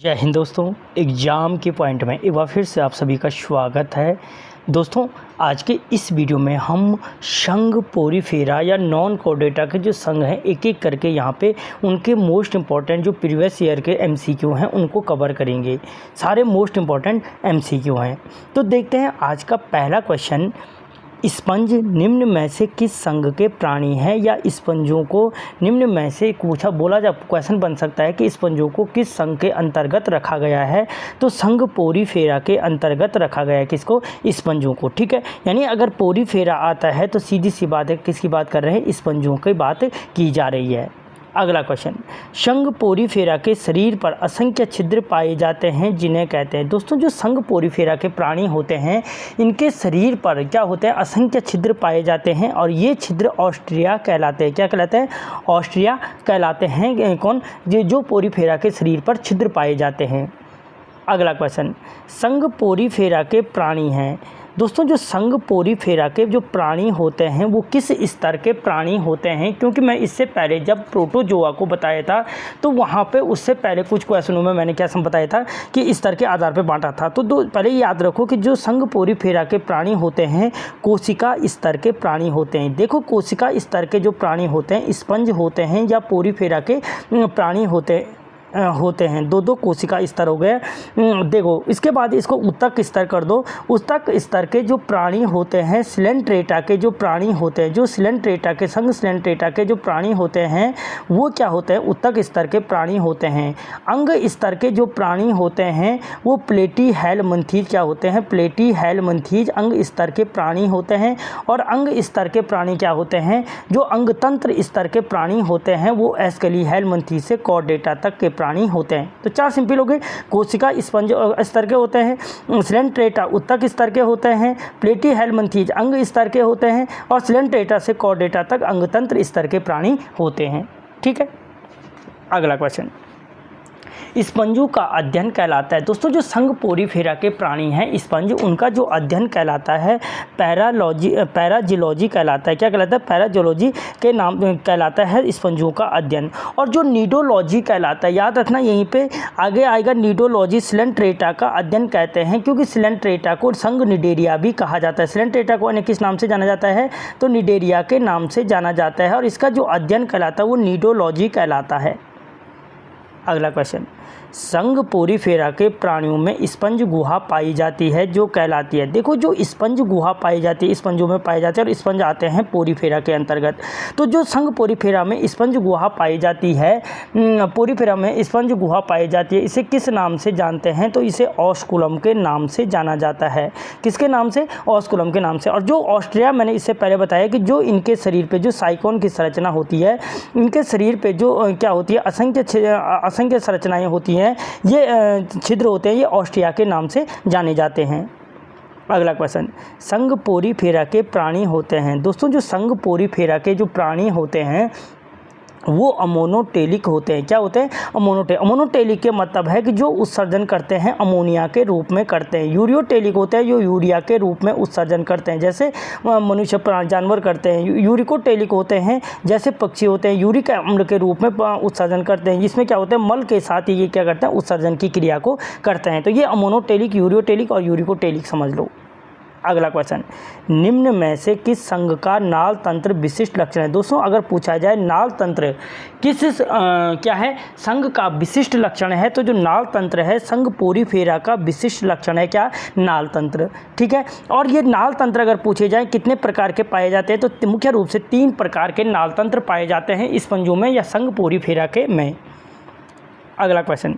जय हिंद दोस्तों। एग्ज़ाम के पॉइंट में एक बार फिर से आप सभी का स्वागत है। दोस्तों आज के इस वीडियो में हम संघ पोरीफेरा या नॉन कोर्डेटा के जो संघ हैं एक एक करके यहाँ पे उनके मोस्ट इम्पॉर्टेंट जो प्रीवियस ईयर के एमसीक्यू हैं उनको कवर करेंगे। सारे मोस्ट इम्पॉर्टेंट एमसीक्यू हैं। तो देखते हैं आज का पहला क्वेश्चन, स्पंज निम्न में से किस संघ के प्राणी हैं, या स्पंजों को निम्न में से बोला जा क्वेश्चन बन सकता है कि स्पंजों को किस संघ के अंतर्गत रखा गया है। तो संघ पोरीफेरा के अंतर्गत रखा गया है किसको, स्पंजों को। ठीक है, यानी अगर पोरीफेरा आता है तो सीधी सी बात है किसकी बात कर रहे हैं, स्पंजों की बात की जा रही है। अगला क्वेश्चन, संघ पोरीफेरा के शरीर पर असंख्य छिद्र पाए जाते हैं जिन्हें कहते हैं। दोस्तों जो संघ पोरीफेरा के प्राणी होते हैं इनके शरीर पर क्या होते हैं, असंख्य छिद्र पाए जाते हैं और ये छिद्र ऑस्ट्रिया कहलाते हैं। क्या कहलाते हैं, ऑस्ट्रिया कहलाते हैं। कौन, जो पोरीफेरा के शरीर पर छिद्र पाए जाते हैं। अगला क्वेश्चन, संघ पोरीफेरा के प्राणी हैं। दोस्तों जो संघ पोरीफेरा के जो प्राणी होते हैं वो किस स्तर के प्राणी होते हैं, क्योंकि मैं इससे पहले जब प्रोटोजोआ को बताया था तो वहाँ पे उससे पहले कुछ क्वेश्चनों में मैंने क्या बताया था कि स्तर के आधार पे बांटा था। तो पहले याद रखो कि जो संघ पोरीफेरा के प्राणी होते हैं कोशिका स्तर के प्राणी होते हैं। देखो कोशिका स्तर के जो प्राणी होते हैं स्पंज होते हैं या पोरीफेरा के प्राणी होते हैं। दो कोशिका स्तर हो गए। देखो इसके बाद इसको उत्तक स्तर कर दो। उत्तक स्तर के जो प्राणी होते हैं सिलेंट्रेटा के जो प्राणी होते हैं, जो सिलेंट्रेटा के संघ सिलेंट्रेटा के जो प्राणी होते हैं वो क्या होते हैं, उत्तक स्तर के प्राणी होते हैं। अंग स्तर के जो प्राणी होते हैं वो प्लेटीहेलमिन्थीज क्या होते हैं, प्लेटीहेलमिन्थीज अंग स्तर के प्राणी होते हैं। और अंग स्तर के प्राणी क्या होते हैं, जो अंगतंत्र स्तर के प्राणी होते हैं वो एस्केलीहेलमिन्थीज से कॉर्डेटा तक के प्राणी होते हैं। तो चार सिंपल हो गए, कोशिका स्पंज स्तर के होते हैं, सिलेंट्रेटा उत्तक स्तर के होते हैं, प्लेटीहेलमिन्थीज अंग स्तर के होते हैं और सिलेंट्रेटा से कॉर्डेटा तक अंगतंत्र स्तर के प्राणी होते हैं। ठीक है, अगला क्वेश्चन, स्पंजों का अध्ययन कहलाता है। दोस्तों जो संघ पोरीफेरा के प्राणी हैं स्पंज, उनका जो अध्ययन कहलाता है पैराजियोलॉजी कहलाता है। क्या कहलाता है, पैराजियोलॉजी के नाम कहलाता है स्पंजों का अध्ययन। और जो नीडोलॉजी कहलाता है, याद रखना यहीं पे आगे आएगा, नीडोलॉजी सिलेंट्रेटा का अध्ययन कहते हैं, क्योंकि सिलेंट्रेटा को संघ निडेरिया भी कहा जाता है। सिलेंट्रेटा को अन्य किस नाम से जाना जाता है, तो निडेरिया के नाम से जाना जाता है और इसका जो अध्ययन कहलाता है वो नीडोलॉजी कहलाता है। अगला क्वेश्चन, संघ पोरीफेरा के प्राणियों में स्पंज गुहा पाई जाती है जो कहलाती है। देखो जो स्पंज गुहा पाई जाती है स्पंजों में पाई जाती है और स्पंज आते हैं पोरीफेरा के अंतर्गत। तो जो संघ पोरीफेरा में स्पंज गुहा पाई जाती है, पोरीफेरा में स्पंज गुहा पाई जाती है, इसे किस नाम से जानते हैं, तो इसे ऑस्कुलम के नाम से जाना जाता है। किसके नाम से, ऑस्कुलम के नाम से। और जो ऑस्ट्रिया मैंने इससे पहले बताया कि जो इनके शरीर पर जो साइकोन की संरचना होती है, इनके शरीर पर जो क्या होती है असंख्य संरचनाएँ होती हैं, ये छिद्र होते हैं, ये ऑस्ट्रिया के नाम से जाने जाते हैं। अगला क्वेश्चन, संघ पोरीफेरा के प्राणी होते हैं। दोस्तों जो संघ पोरीफेरा के जो प्राणी होते हैं वो अमोनोटेलिक होते हैं। क्या होते हैं, अमोनोटेलिक के मतलब है कि जो उत्सर्जन करते हैं अमोनिया के रूप में करते हैं। यूरियोटेलिक होते हैं जो यूरिया के रूप में उत्सर्जन करते हैं, जैसे मनुष्य जानवर करते हैं। यूरिकोटेलिक होते हैं जैसे पक्षी होते हैं, यूरिक अम्ल के रूप में उत्सर्जन करते हैं, जिसमें क्या होता है मल के साथ ही ये क्या करते हैं, उत्सर्जन की क्रिया को करते हैं। तो ये अमोनोटेलिक, यूरियोटेलिक और यूरिकोटेलिक समझ लो। अगला क्वेश्चन, निम्न में से किस संघ का नाल तंत्र विशिष्ट लक्षण है। दोस्तों अगर पूछा जाए नाल तंत्र किस क्या है, संघ का विशिष्ट लक्षण है, तो जो नाल तंत्र है संघ पोरीफेरा का विशिष्ट लक्षण है क्या, नाल तंत्र। ठीक है, और ये नाल तंत्र अगर पूछे जाए कितने प्रकार के पाए जाते हैं, तो मुख्य रूप से 3 प्रकार के नाल तंत्र पाए जाते हैं स्पंजों में या संघ पोरीफेरा के में। अगला क्वेश्चन,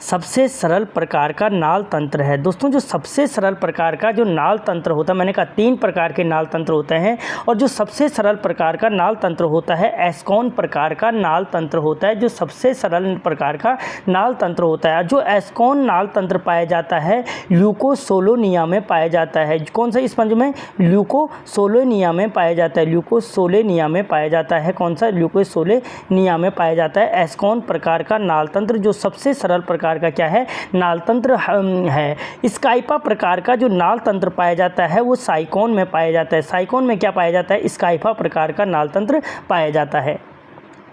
सबसे सरल प्रकार का नाल तंत्र है। दोस्तों जो सबसे सरल प्रकार का जो नाल तंत्र होता है, मैंने कहा 3 प्रकार के नाल तंत्र होते हैं, और जो सबसे सरल प्रकार का नाल तंत्र होता है एस्कॉन प्रकार का नाल तंत्र होता है, जो सबसे सरल प्रकार का नाल तंत्र होता है। जो एस्कॉन नाल तंत्र पाया जाता है ल्यूकोसोलोनिया में पाया जाता है। कौन सा स्पंज में, ल्यूकोसोलोनिया में पाया जाता है, ल्यूकोसोलेनिया में पाया जाता है। कौन सा, ल्यूकोसोलेनिया में पाया जाता है एस्कॉन प्रकार का नाल तंत्र, जो सबसे सरल प्रकार का क्या है, नाल तंत्र है। स्काइपा प्रकार का जो नाल तंत्र पाया जाता है वो साइकोन में पाया जाता है। साइकोन में क्या पाया जाता है, स्काइपा प्रकार का नाल तंत्र पाया जाता है।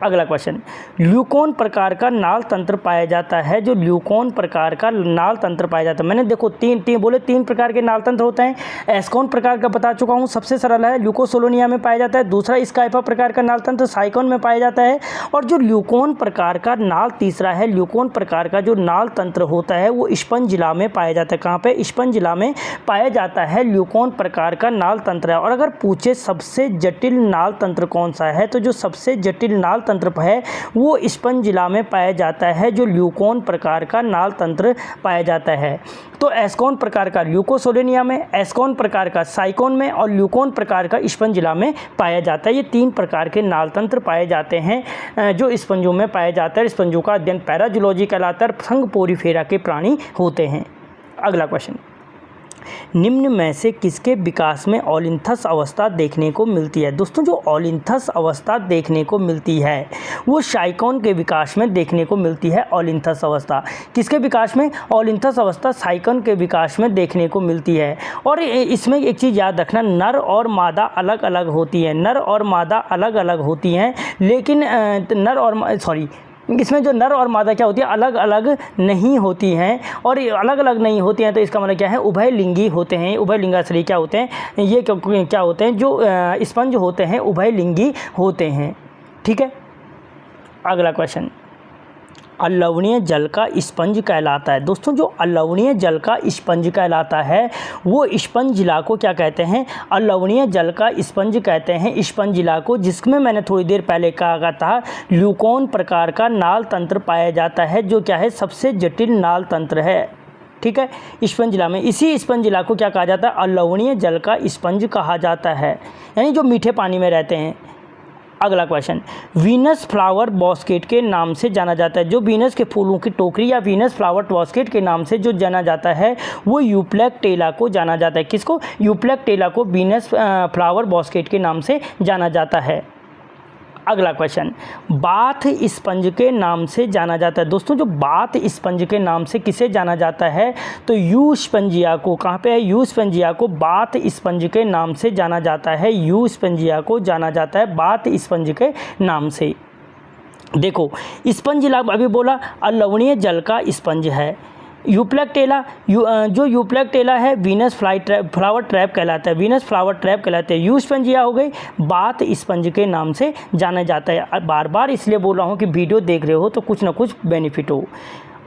अगला क्वेश्चन, ल्यूकोन प्रकार का नाल तंत्र पाया जाता है। जो ल्यूकोन प्रकार का नाल तंत्र पाया जाता है, मैंने देखो तीन प्रकार के नाल तंत्र होते हैं। एस्कोन प्रकार का बता चुका हूँ, सबसे सरल है, ल्यूकोसोलोनिया में पाया जाता है। दूसरा स्काइफा प्रकार का नाल तंत्र साइकोन में पाया जाता है। और जो ल्यूकोन प्रकार का नाल तीसरा है, ल्यूकोन प्रकार का जो नाल तंत्र होता है वो स्पंजिला में पाया जाता है। कहाँ पे? स्पंजिला में पाया जाता है ल्यूकोन प्रकार का नाल तंत्र है। और अगर पूछे सबसे जटिल नाल तंत्र कौन सा है, तो जो सबसे जटिल नाल तंत्र है वो स्पंजिला में पाया जाता है, जो ल्यूकोन प्रकार का नाल तंत्र पाया जाता है। तो एस्कोन प्रकार का ल्यूकोसोलोनिया में, एस्कोन प्रकार का साइकोन में और ल्यूकोन प्रकार का स्पंजिला में पाया जाता है। ये 3 प्रकार के नाल तंत्र पाए जाते हैं जो स्पंजों में पाए जाते हैं। स्पंजों का अध्ययन पैराजूलॉजी कहलाता है। संघ पोरीफेरा के प्राणी होते हैं। अगला क्वेश्चन, निम्न में से किसके विकास में ओलिन्थस अवस्था देखने को मिलती है? दोस्तों, जो ओलिन्थस अवस्था देखने को मिलती है वो साइकोन के विकास में देखने को मिलती है। ओलिन्थस अवस्था किसके विकास में? ओलिन्थस अवस्था साइकोन के विकास में देखने को मिलती है। और इसमें एक चीज़ याद रखना, नर और मादा अलग अलग होती हैं। नर और मादा अलग अलग होती हैं, लेकिन इसमें जो नर और मादा क्या होती है, अलग अलग नहीं होती हैं। और अलग अलग नहीं होती हैं तो इसका मतलब क्या है, उभयलिंगी होते हैं। उभयलिंगाश्रयी क्या होते हैं, ये क्या होते हैं, जो स्पंज होते हैं उभयलिंगी होते हैं। ठीक है। अगला क्वेश्चन, अलवणीय जल का स्पंज कहलाता है। दोस्तों, जो अलवणीय जल का स्पंज कहलाता है वो स्पंजिला को क्या कहते हैं? अलवणीय जल का स्पंज कहते हैं स्पंजिला को, जिसमें मैंने थोड़ी देर पहले कहा था ल्यूकोन प्रकार का नाल तंत्र पाया जाता है, जो क्या है, सबसे जटिल नाल तंत्र है। ठीक है, स्पंजिला में। इसी स्पंजिला को क्या कहा जाता है? अलवणीय जल का स्पंज कहा जाता है, यानी जो मीठे पानी में रहते हैं। अगला क्वेश्चन, वीनस फ्लावर बास्केट के नाम से जाना जाता है। जो वीनस के फूलों की टोकरी या वीनस फ्लावर बास्केट के नाम से जो जाना जाता है वो यूप्लेक्टेला को जाना जाता है। किसको? यूप्लेक्टेला को वीनस फ्लावर बास्केट के नाम से जाना जाता है। अगला क्वेश्चन, बाथ स्पंज के नाम से जाना जाता है। दोस्तों, जो बाथ स्पंज के नाम से किसे जाना जाता है, तो यू स्पंजिया को। कहाँ पे है? यू स्पंजिया को बाथ स्पंज के नाम से जाना जाता है। यू स्पंजिया को जाना जाता है बाथ स्पंज के नाम से। देखो, स्पंजिला अभी बोला अलवणीय जल का स्पंज है। यूप्लेक्टेला, जो यूप्लेक्टेला है वीनस फ्लावर ट्रैप कहलाता है। वीनस फ्लावर ट्रैप कहलाते हैं। यू स्पंजिया हो गई, बाथ स्पंज के नाम से जाना जाता है। बार बार इसलिए बोल रहा हूँ कि वीडियो देख रहे हो तो कुछ ना कुछ बेनिफिट हो।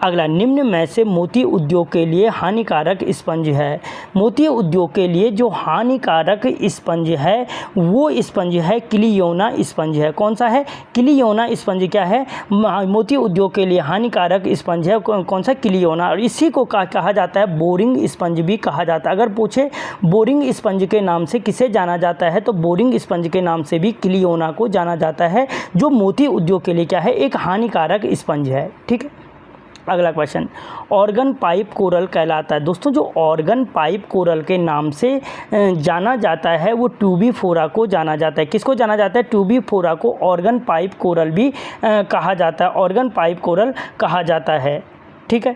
अगला, निम्न में से मोती उद्योग के लिए हानिकारक स्पंज है। मोती उद्योग के लिए जो हानिकारक स्पंज है वो स्पंज है क्लियोना स्पंज है। कौन सा है? क्लियोना स्पंज क्या है? मोती उद्योग के लिए हानिकारक स्पंज है। कौन सा? क्लियोना। और इसी को कहा जाता है बोरिंग स्पंज भी कहा जाता है। अगर पूछे बोरिंग स्पंज के नाम से किसे जाना जाता है, तो बोरिंग स्पंज के नाम से भी क्लियोना को जाना जाता है, जो मोती उद्योग के लिए क्या है, एक हानिकारक स्पंज है। ठीक है। अगला क्वेश्चन, ऑर्गन पाइप कोरल कहलाता है। दोस्तों, जो ऑर्गन पाइप कोरल के नाम से जाना जाता है वो ट्यूबिफोरा को जाना जाता है। किसको जाना जाता है? ट्यूबिफोरा को ऑर्गन पाइप कोरल भी कहा जाता है। ऑर्गन पाइप कोरल कहा जाता है। ठीक है।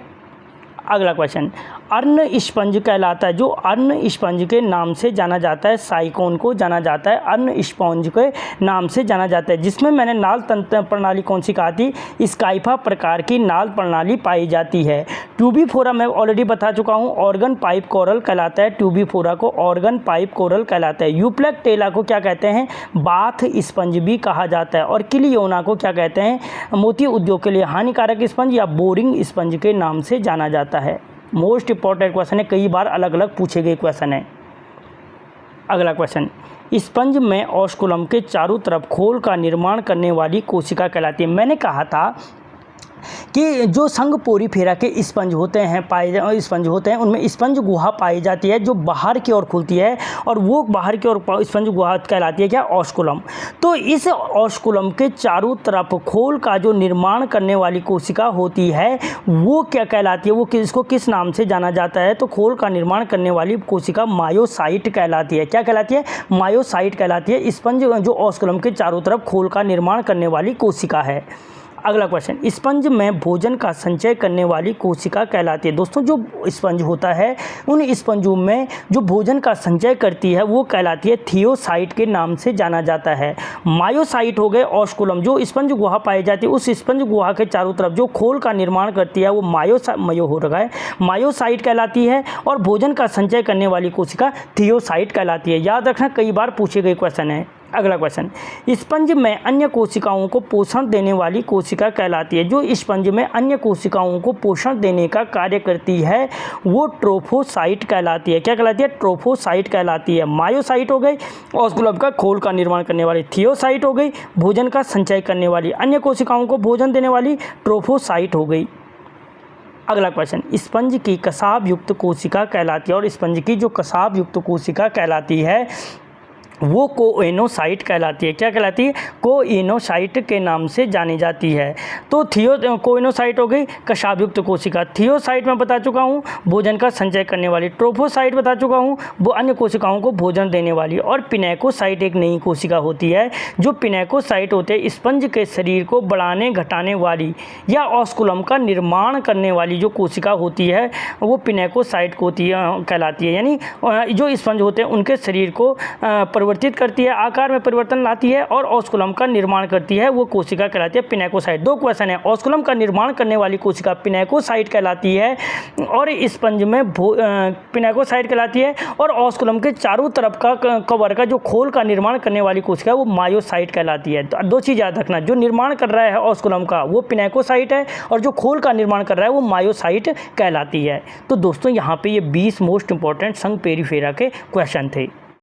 अगला क्वेश्चन, अर्ण स्पंज कहलाता है। जो अर्ण स्पंज के नाम से जाना जाता है साइकोन को जाना जाता है। अर्ण स्पंज के नाम से जाना जाता है, जिसमें मैंने नाल तंत्र प्रणाली कौन सी कहा थी? स्काइफा प्रकार की नाल प्रणाली पाई जाती है। ट्यूबिफोरा मैं ऑलरेडी बता चुका हूँ, ऑर्गन पाइप कोरल कहलाता है। ट्यूबिफोरा को ऑर्गन पाइप कोरल कहलाता है। यूप्लेक्टेला को क्या कहते हैं? बाथ स्पंज भी कहा जाता है। और क्लियोना को क्या कहते हैं? मोती उद्योग के लिए हानिकारक स्पंज या बोरिंग स्पंज के नाम से जाना जाता है। मोस्ट इंपॉर्टेंट क्वेश्चन है, कई बार अलग अलग पूछे गए क्वेश्चन है। अगला क्वेश्चन, स्पंज में ऑस्कुलम के चारों तरफ खोल का निर्माण करने वाली कोशिका कहलाती है। मैंने कहा था कि जो संघ पोरीफेरा के स्पंज होते हैं उनमें स्पंज गुहा पाई जाती है जो बाहर की ओर खुलती है, और वो बाहर की ओर स्पंज गुहा कहलाती है क्या? ऑस्कुलम। तो इस ऑस्कुलम के चारों तरफ खोल का जो निर्माण करने वाली कोशिका होती है वो क्या कहलाती है? वो इसको किस नाम से जाना जाता है? तो खोल का निर्माण करने वाली कोशिका मायोसाइट कहलाती है। क्या कहलाती है? मायोसाइट कहलाती है। स्पंज जो ऑस्कुलम के चारों तरफ खोल का निर्माण करने वाली कोशिका है। अगला क्वेश्चन, स्पंज में भोजन का संचय करने वाली कोशिका कहलाती है। दोस्तों जो स्पंज होता है उन स्पंजों में जो भोजन का संचय करती है वो कहलाती है थियोसाइट के नाम से जाना जाता है। मायोसाइट हो गए ऑस्कुलम, जो स्पंज गुहा पाई जाती है उस स्पंज गुहा के चारों तरफ जो खोल का निर्माण करती है वो मायोसाइट कहलाती है, और भोजन का संचय करने वाली कोशिका थियोसाइट कहलाती है। याद रखना, कई बार पूछे गए क्वेश्चन है। अगला क्वेश्चन, स्पंज में अन्य कोशिकाओं को पोषण देने वाली कोशिका कहलाती है। जो स्पंज में अन्य कोशिकाओं को पोषण देने का कार्य करती है वो ट्रोफोसाइट कहलाती है। क्या कहलाती है? ट्रोफोसाइट कहलाती है। मायोसाइट हो गई ऑस्कुलम का खोल का निर्माण करने वाली, थियोसाइट हो गई भोजन का संचय करने वाली, अन्य कोशिकाओं को भोजन देने वाली ट्रोफोसाइट हो गई। अगला क्वेश्चन, स्पंज की कसाव युक्त कोशिका कहलाती है, और स्पंज की जो कसाव युक्त कोशिका कहलाती है वो कोएनोसाइट कहलाती है। क्या कहलाती है? कोएनोसाइट के नाम से जानी जाती है। तो कोएनोसाइट हो गई कशावयुक्त कोशिका, थियोसाइट में बता चुका हूँ भोजन का संचय करने वाली, ट्रोफोसाइट बता चुका हूँ वो अन्य कोशिकाओं को भोजन देने वाली, और पिनेकोसाइट एक नई कोशिका होती है। जो पिनेकोसाइट होते हैं स्पंज के शरीर को बढ़ाने घटाने वाली या ऑस्कुलम का निर्माण करने वाली जो कोशिका होती है वो पिनेकोसाइट कहलाती है। यानी जो स्पंज होते हैं उनके शरीर को परिवर्तित करती है, आकार में परिवर्तन लाती है और ऑस्कुलम का निर्माण करती है, वो कोशिका कहलाती है पिनेकोसाइट। दो क्वेश्चन है, ऑस्कुलम का निर्माण करने वाली कोशिका पिनेकोसाइट कहलाती है और स्पंज में पिनेकोसाइट कहलाती है, और ऑस्कुलम के चारों तरफ का कवर का जो खोल का निर्माण करने वाली कोशिका है वो मायोसाइट कहलाती है। तो दो चीज़ याद रखना, जो निर्माण कर रहा है ऑस्कुलम का वो पिनेकोसाइट है और जो खोल का निर्माण कर रहा है वो मायोसाइट कहलाती है। तो दोस्तों यहाँ पे ये 20 मोस्ट इंपॉर्टेंट संघ पेरिफेरा के क्वेश्चन थे।